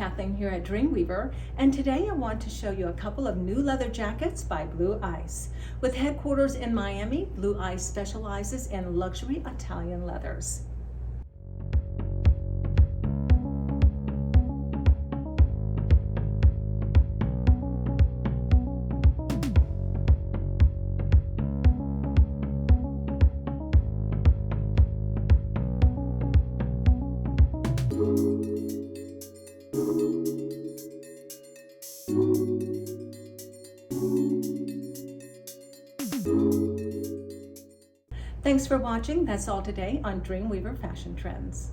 Kathleen here at Dreamweaver, and today I want to show you a couple of new leather jackets by Blue Ice. With headquarters in Miami, Blue Ice specializes in luxury Italian leathers. Thanks for watching. That's all today on Dreamweaver Fashion Trends.